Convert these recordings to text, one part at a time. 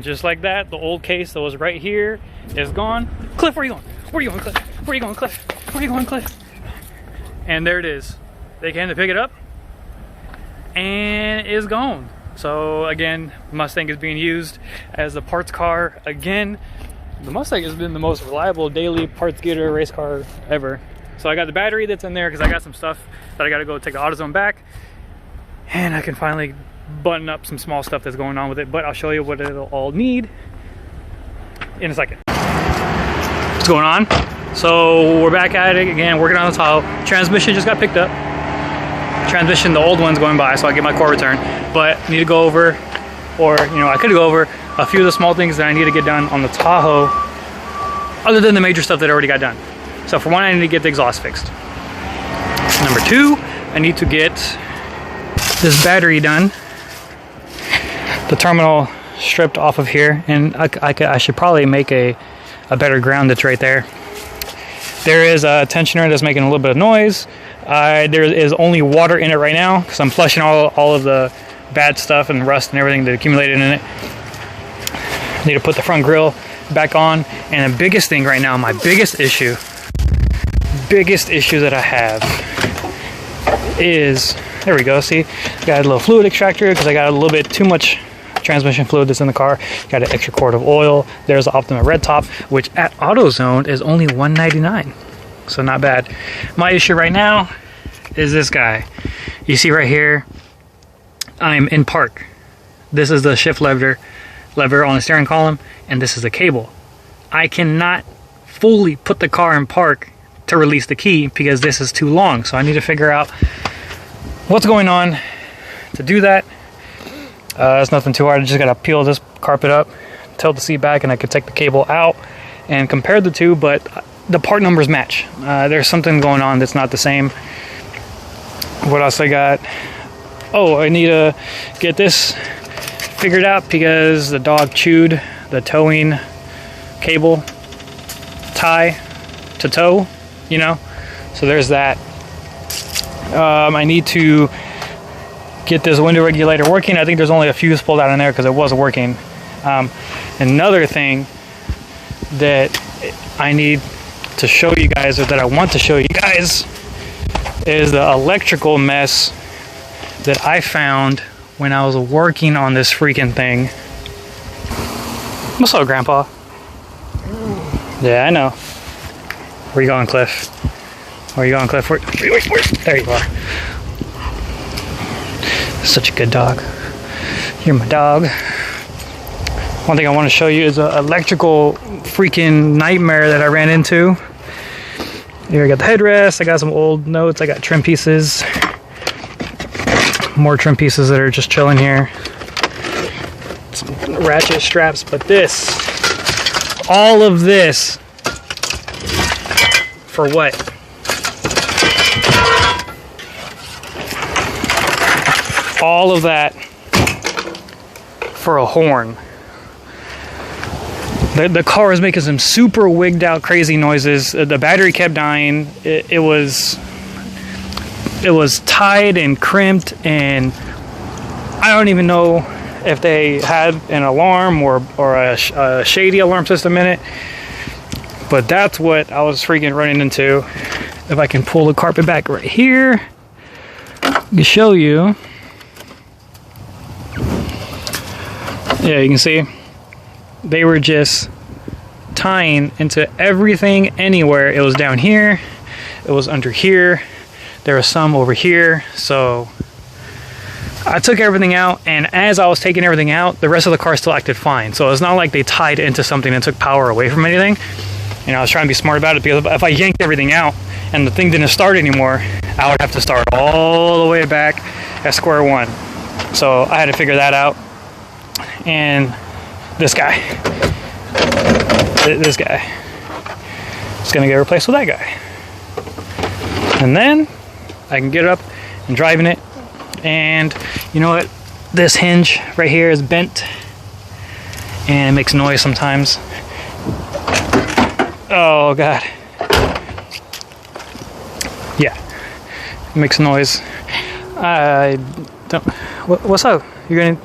Just like that, the old case that was right here is gone. Cliff, where are you going? Where are you going, Cliff? Where are you going, Cliff? Where are you going, Cliff? And there it is. They came to pick it up and it's gone. So again, Mustang is being used as a parts car again. The Mustang has been the most reliable daily parts getter race car ever. So I got the battery that's in there because I got some stuff that I got to go take the AutoZone back, and I can finally button up some small stuff that's going on with it, but I'll show you what it'll all need in a second. What's going on? So we're back at it again, working on the Tahoe. Transmission just got picked up. Transmission, the old one's going by, so I'll get my core return. But I need to go over, or you know, I could go over a few of the small things that I need to get done on the Tahoe, other than the major stuff that I already got done. So for one, I need to get the exhaust fixed. Number two, I need to get this battery done. The terminal stripped off of here, and I should probably make a better ground that's right there. There is a tensioner that's making a little bit of noise. There is only water in it right now because I'm flushing all of the bad stuff and rust and everything that accumulated in it. Need to put the front grille back on. And the biggest thing right now, my biggest issue that I have is, there we go, see, got a little fluid extractor because I got a little bit too much transmission fluid that's in the car. Got an extra quart of oil. There's the Optima Red Top, which at AutoZone is only $1.99, so not bad. My issue right now is this guy. You see right here, I'm in park. This is the shift lever on the steering column, and this is the cable. I cannot fully put the car in park to release the key because this is too long, so I need to figure out what's going on to do that. It's nothing too hard. I just gotta peel this carpet up, tilt the seat back, and I could take the cable out and compare the two, but the part numbers match. There's something going on that's not the same. What else I got? Oh, I need to get this figured out because the dog chewed the towing cable tie to tow, you know, so there's that. I need to get this window regulator working. I think there's only a fuse pulled out in there because it wasn't working. Another thing that I need to show you guys, or that I want to show you guys, is the electrical mess that I found when I was working on this freaking thing. What's up, Grandpa? Yeah, I know. Where you going, Cliff? Where you going, Cliff? Where? There you are. Such a good dog. You're my dog. One thing I want to show you is an electrical freaking nightmare that I ran into. Here I got the headrest. I got some old notes. I got trim pieces. More trim pieces that are just chilling here. Some ratchet straps, but this, all of this, for what? All of that for a horn. The car was making some super wigged out crazy noises. The battery kept dying. It was tied and crimped, and I don't even know if they had an alarm or a shady alarm system in it. But that's what I was freaking running into. If I can pull the carpet back right here, I can show you. Yeah, you can see they were just tying into everything anywhere. It was down here, it was under here, there was some over here. So I took everything out, and as I was taking everything out, the rest of the car still acted fine. So it's not like they tied into something and took power away from anything. You know, I was trying to be smart about it, because if I yanked everything out and the thing didn't start anymore, I would have to start all the way back at square one. So I had to figure that out. And this guy is gonna get replaced with that guy, and then I can get it up and driving it. And you know what, this hinge right here is bent and it makes noise sometimes. Oh god, yeah, it makes noise. I don't, what's up? You're gonna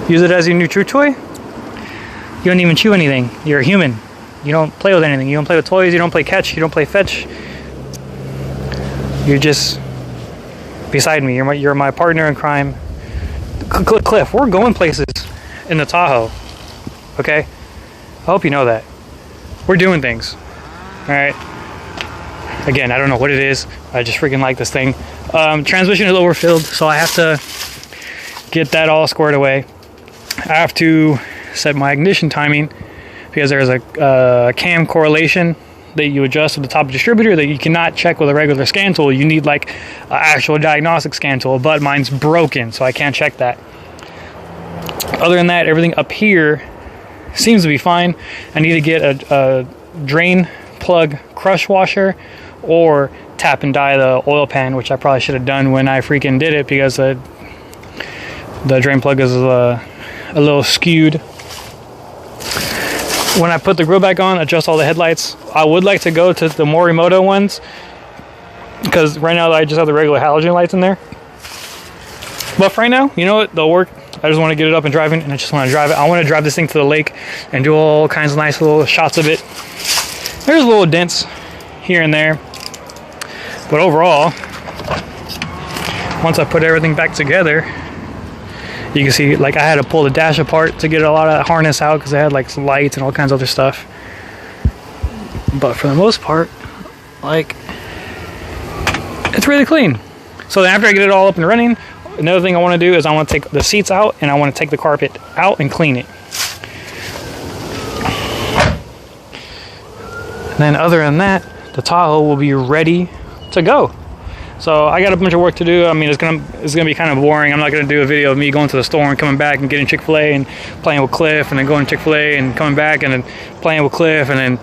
use it as your new true toy? You don't even chew anything. You're a human. You don't play with anything. You don't play with toys. You don't play catch. You don't play fetch. You're just beside me. You're my partner in crime. Cliff, we're going places in the Tahoe. Okay? I hope you know that. We're doing things. Alright? Again, I don't know what it is. I just freaking like this thing. Transmission is overfilled, so I have to get that all squared away. I have to set my ignition timing because there's a cam correlation that you adjust with the top distributor that you cannot check with a regular scan tool. You need like an actual diagnostic scan tool, but mine's broken, so I can't check that. Other than that, everything up here seems to be fine. I need to get a drain plug crush washer or tap and dye the oil pan, which I probably should have done when I freaking did it because the drain plug is a little skewed. When I put the grill back on, adjust all the headlights. I would like to go to the Morimoto ones because right now I just have the regular halogen lights in there. But for right now, you know what? They'll work. I just want to get it up and driving, and I just want to drive it. I want to drive this thing to the lake and do all kinds of nice little shots of it. There's little dents here and there. But overall, once I put everything back together, you can see, like, I had to pull the dash apart to get a lot of that harness out because I had like some lights and all kinds of other stuff. But for the most part, like, it's really clean. So then after I get it all up and running, another thing I want to do is I want to take the seats out and I want to take the carpet out and clean it. And then other than that, the Tahoe will be ready to go. So I got a bunch of work to do. I mean, it's gonna be kind of boring. I'm not gonna do a video of me going to the store and coming back and getting Chick-fil-A and playing with Cliff, and then going to Chick-fil-A and coming back and then playing with Cliff, and then,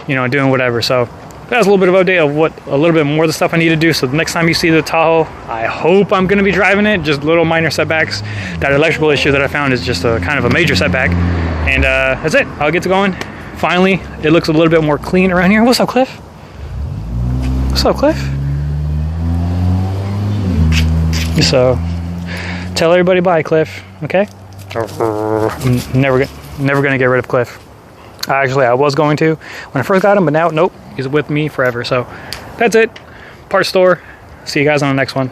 you know, doing whatever. So that's a little bit of an update of what a little bit more of the stuff I need to do. So the next time you see the Tahoe, I hope I'm gonna be driving it. Just little minor setbacks. That electrical issue that I found is just a kind of a major setback. And that's it. I'll get to going. Finally, it looks a little bit more clean around here. What's up, Cliff? What's up, Cliff? So, tell everybody bye, Cliff. Okay? I'm never gonna get rid of Cliff. Actually, I was going to when I first got him, but now, nope. He's with me forever. So, that's it. Part store. See you guys on the next one.